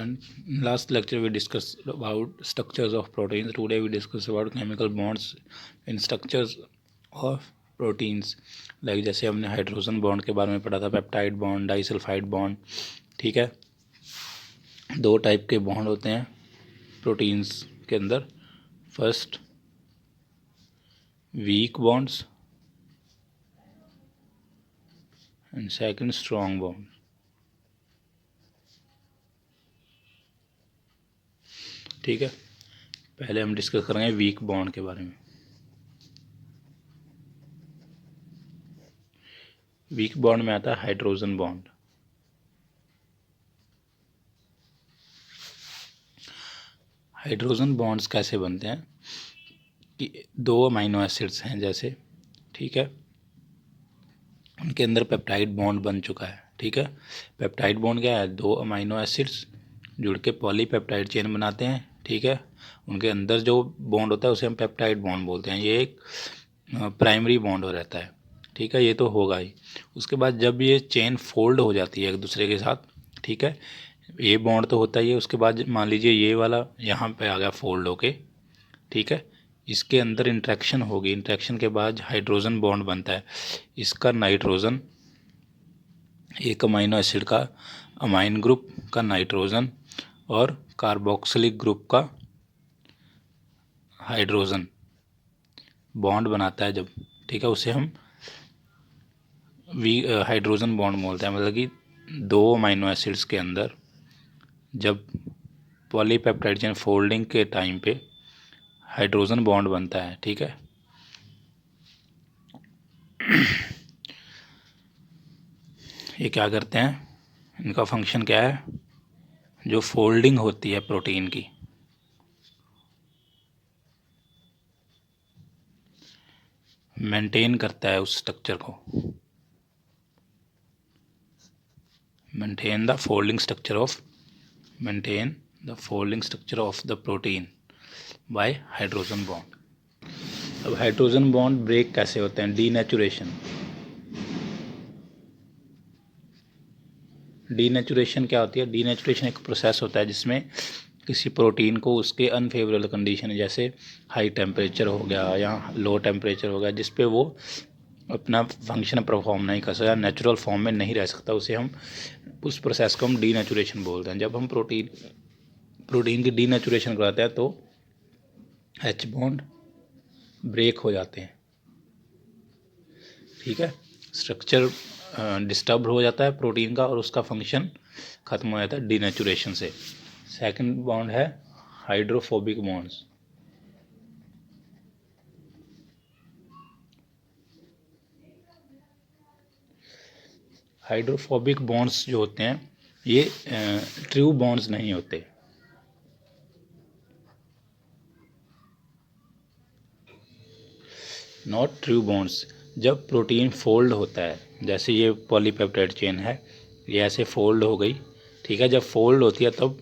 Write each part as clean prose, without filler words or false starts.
And in last lecture we discussed about structures of proteins. Today we discuss about chemical bonds in structures of proteins. Like जैसे हमने hydrogen bond के बारे में पढ़ा था, peptide bond, disulphide bond. ठीक है, दो टाइप के बॉन्ड होते हैं प्रोटीन्स के अंदर. First weak bonds and second strong bond. ठीक है, पहले हम डिस्कस करेंगे वीक बॉन्ड के बारे में. वीक बॉन्ड में आता है हाइड्रोजन बॉन्ड. हाइड्रोजन बॉन्ड्स कैसे बनते हैं कि दो अमीनो एसिड्स हैं जैसे, ठीक है, उनके अंदर पेप्टाइड बॉन्ड बन चुका है. ठीक है, पेप्टाइड बॉन्ड क्या है? दो अमीनो एसिड्स जुड़ के पॉलीपेप्टाइड चेन बनाते हैं. ठीक है, उनके अंदर जो बॉन्ड होता है उसे हम पेप्टाइड बॉन्ड बोलते हैं. ये एक प्राइमरी बॉन्ड हो रहता है. ठीक है, ये तो होगा ही. उसके बाद जब ये चेन फोल्ड हो जाती है एक दूसरे के साथ, ठीक है, ये बॉन्ड तो होता ही है. उसके बाद मान लीजिए ये वाला यहाँ पे आ गया फोल्ड होके, ठीक है, इसके अंदर इंट्रैक्शन होगी. इंट्रैक्शन के बाद हाइड्रोजन बॉन्ड बनता है. इसका नाइट्रोजन, एक अमीनो एसिड का अमाइन ग्रुप का नाइट्रोजन और कार्बोक्सिलिक ग्रुप का हाइड्रोजन बॉन्ड बनाता है जब, ठीक है, उसे हम हाइड्रोजन बॉन्ड बोलते हैं. मतलब कि दो अमीनो एसिड्स के अंदर जब पॉलीपेप्टाइड चेन फोल्डिंग के टाइम पे हाइड्रोजन बॉन्ड बनता है. ठीक है, ये क्या करते हैं, इनका फंक्शन क्या है? जो फोल्डिंग होती है प्रोटीन की, मेंटेन करता है उस स्ट्रक्चर को. maintain the folding structure of the protein by hydrogen bond. अब हाइड्रोजन बॉन्ड ब्रेक कैसे होते हैं? डीनेचुरेशन. डीनेचुरेशन क्या होती है? डीनेचुरेशन एक प्रोसेस होता है जिसमें किसी प्रोटीन को उसके अनफेवरेबल कंडीशन, जैसे हाई टेम्परेचर हो गया या लो टेम्परेचर हो गया, जिस पे वो अपना फंक्शन परफॉर्म नहीं कर सकता, नेचुरल फॉर्म में नहीं रह सकता, उसे हम, उस प्रोसेस को हम डीनेचुरेशन बोलते हैं. जब हम प्रोटीन की डीनेचुरेशन कराते हैं तो एच बॉन्ड ब्रेक हो जाते हैं. ठीक है, स्ट्रक्चर डिस्टर्ब हो जाता है प्रोटीन का और उसका फंक्शन खत्म हो जाता है डीनेचुरेशन से. सेकंड बॉन्ड है हाइड्रोफोबिक बॉन्ड्स. हाइड्रोफोबिक बॉन्ड्स जो होते हैं ये ट्रू बॉन्ड्स नहीं होते. Not true bonds. जब प्रोटीन फोल्ड होता है, जैसे ये पॉलीपेप्टाइड चेन है, ये ऐसे फोल्ड हो गई. ठीक है, जब फोल्ड होती है तब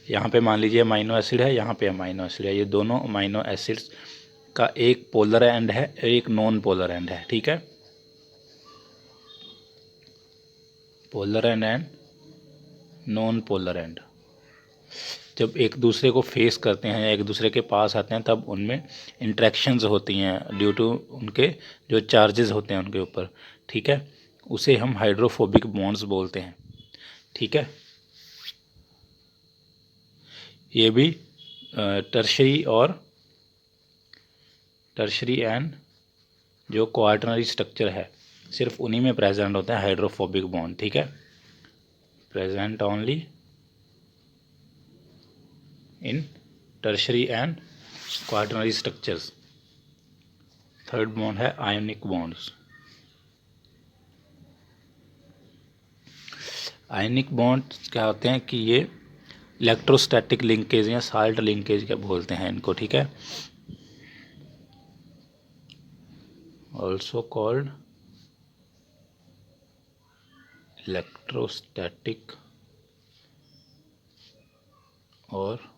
यहाँ पे मान लीजिए अमीनो एसिड है, यहाँ पे अमीनो एसिड है. ये दोनों अमीनो एसिड्स का एक पोलर एंड है, एक नॉन पोलर एंड है. ठीक है, polar and non polar and जब एक दूसरे को फेस करते हैं या एक दूसरे के पास आते हैं तब उनमें इंट्रैक्शंस होती हैं ड्यू टू उनके जो चार्जेस होते हैं उनके ऊपर. ठीक है, उसे हम हाइड्रोफोबिक बॉन्ड्स बोलते हैं. ठीक है, ये भी टर्शरी एंड जो क्वार्टनरी स्ट्रक्चर है सिर्फ उन्हीं में प्रेजेंट होता है हाइड्रोफोबिक बॉन्ड. ठीक है, present only in tertiary and quaternary structures. Third bond है आयोनिक बॉन्ड्स. आयोनिक बॉन्ड्स क्या होते हैं कि ये इलेक्ट्रोस्टैटिक लिंकेज या साल्ट लिंकेज क्या बोलते हैं इनको. ठीक है, ऑल्सो कॉल्ड इलेक्ट्रोस्टैटिक और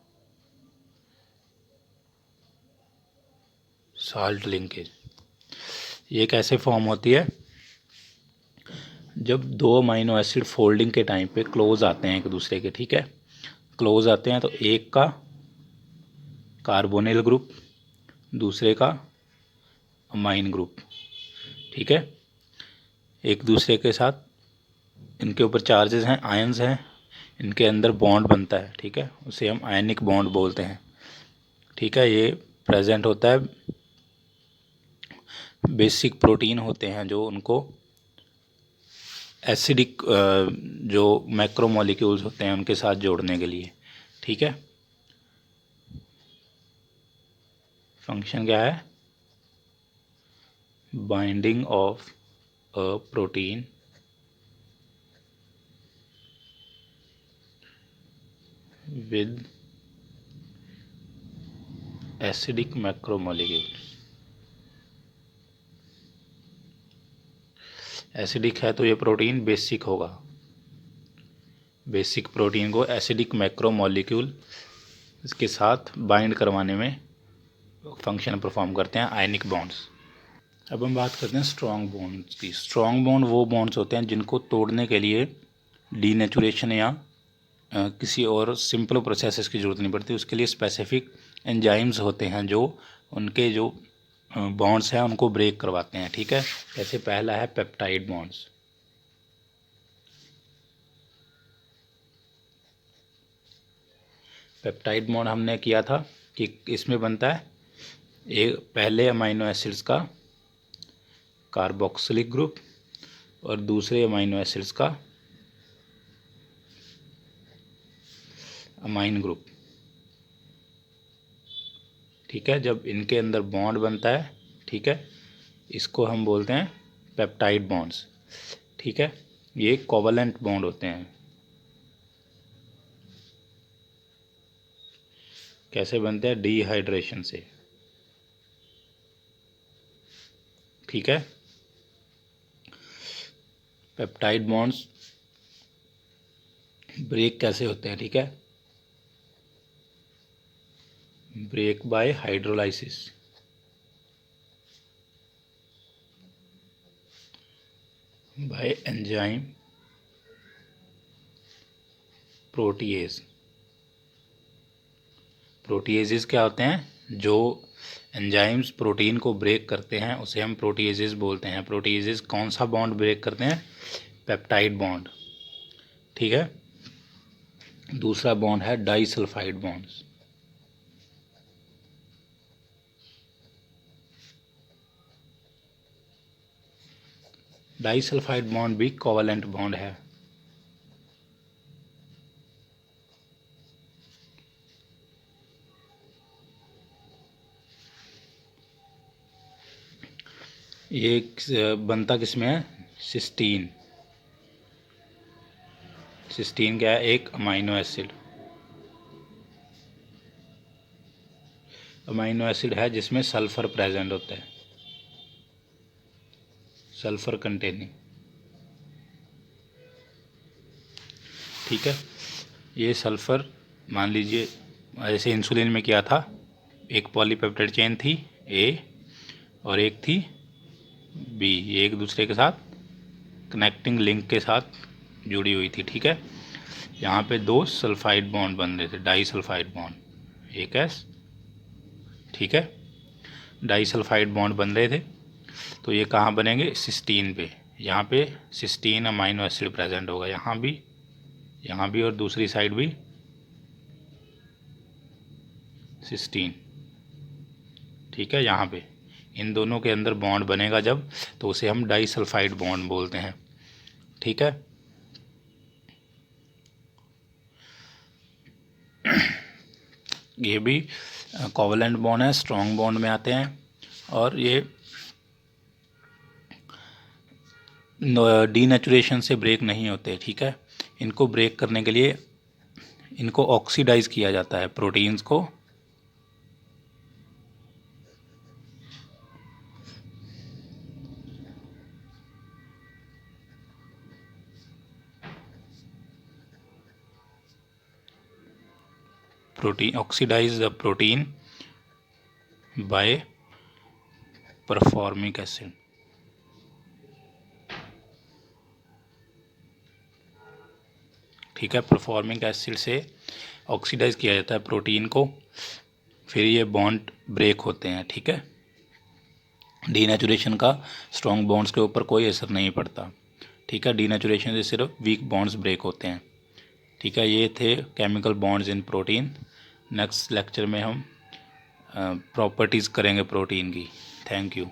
साल्ट लिंकेज. ये कैसे फॉर्म होती है? जब दो अमीनो एसिड फोल्डिंग के टाइम पे क्लोज आते हैं एक दूसरे के. ठीक है, क्लोज आते हैं तो एक का कार्बोनिल ग्रुप, दूसरे का अमाइन ग्रुप, ठीक है। एक दूसरे के साथ इनके ऊपर चार्जेस हैं, आयंस हैं, इनके अंदर बॉन्ड बनता है, ठीक है, उसे हम आयनिक बॉन्ड बोलते हैं, ठीक है। ये प्रेजेंट होता है, बेसिक प्रोटीन होते हैं जो उनको एसिडिक जो मैक्रोमोलिक्यूल्स होते हैं उनके साथ जोड़ने के लिए, ठीक है। फंक्शन क्या है? Binding of a protein with acidic macromolecules. Acidic है तो ये प्रोटीन बेसिक होगा, बेसिक प्रोटीन को एसिडिक मैक्रोमोलिक्यूल इसके साथ बाइंड करवाने में फंक्शन परफॉर्म करते हैं आयनिक बॉन्ड्स। अब हम बात करते हैं स्ट्रॉन्ग बॉन्ड्स की। स्ट्रॉन्ग बॉन्ड वो बॉन्ड्स होते हैं जिनको तोड़ने के लिए डीनेचुरेशन या किसी और सिंपल प्रोसेसेस की ज़रूरत नहीं पड़ती, उसके लिए स्पेसिफिक एंजाइम्स होते हैं जो उनके जो बॉन्ड्स हैं उनको ब्रेक करवाते हैं, ठीक है। जैसे पहला है पेप्टाइड बॉन्ड्स। पेप्टाइड बॉन्ड हमने किया था कि इसमें बनता है एक पहले अमाइनो एसिड्स का कार्बोक्सिलिक ग्रुप और दूसरे अमाइनो एसिड्स का अमाइन ग्रुप, ठीक है। जब इनके अंदर बॉन्ड बनता है, ठीक है, इसको हम बोलते हैं पेप्टाइड बॉन्ड्स, ठीक है। ये कोवलेंट बॉन्ड होते हैं। कैसे बनते हैं? डिहाइड्रेशन से, ठीक है। पेप्टाइड बॉन्ड्स ब्रेक कैसे होते हैं, ठीक है? Break by hydrolysis, by enzyme protease. Proteases क्या होते हैं? जो एंजाइम्स प्रोटीन को ब्रेक करते हैं उसे हम प्रोटीएजेस बोलते हैं। प्रोटीएजेस कौन सा बॉन्ड ब्रेक करते हैं? पेप्टाइड बॉन्ड, ठीक है। दूसरा बॉन्ड है डाइसल्फाइड बॉन्ड्स। डाइसल्फाइड बॉन्ड भी कोवलेंट बॉन्ड है। ये बनता किसमें है? सिस्टीन। सिस्टीन क्या है? एक अमाइनो एसिड। अमाइनो एसिड है जिसमें सल्फर प्रेजेंट होता है, सल्फर कंटेनिंग, ठीक है। ये सल्फर मान लीजिए जैसे इंसुलिन में क्या था, एक पॉलीपेप्टाइड चेन थी ए और एक थी बी, ये एक दूसरे के साथ कनेक्टिंग लिंक के साथ जुड़ी हुई थी, ठीक है। यहाँ पे दो सल्फाइड बॉन्ड बन रहे थे, डाई सल्फाइड बॉन्ड, एक एस, ठीक है। डाई सल्फाइड बॉन्ड बन रहे थे तो ये कहाँ बनेंगे? सिस्टीन पे। यहाँ पे सिस्टीन अमाइनो एसिड प्रेजेंट होगा, यहाँ भी और दूसरी साइड भी सिस्टीन, ठीक है। यहाँ पे इन दोनों के अंदर बॉन्ड बनेगा जब, तो उसे हम डाइसल्फाइड बॉन्ड बोलते हैं, ठीक है। ये भी कोवलेंट बॉन्ड है, स्ट्रॉन्ग बॉन्ड में आते हैं और ये डीनेचुरेशन से ब्रेक नहीं होते, ठीक है। इनको ब्रेक करने के लिए इनको ऑक्सीडाइज किया जाता है, प्रोटीन्स को oxidize the protein by performic acid, ठीक है। परफॉर्मिक एसिड से ऑक्सीडाइज किया जाता है प्रोटीन को, फिर ये बॉन्ड ब्रेक होते हैं। ठीक है, डीनेचुरेशन का स्ट्रॉन्ग बॉन्ड्स के ऊपर कोई असर नहीं पड़ता। ठीक है, डीनेचुरेशन से सिर्फ वीक बॉन्ड्स ब्रेक होते हैं। ठीक है, ये थे chemical bonds in protein. Next lecture में हम प्रॉपर्टीज़ करेंगे प्रोटीन की। Thank you.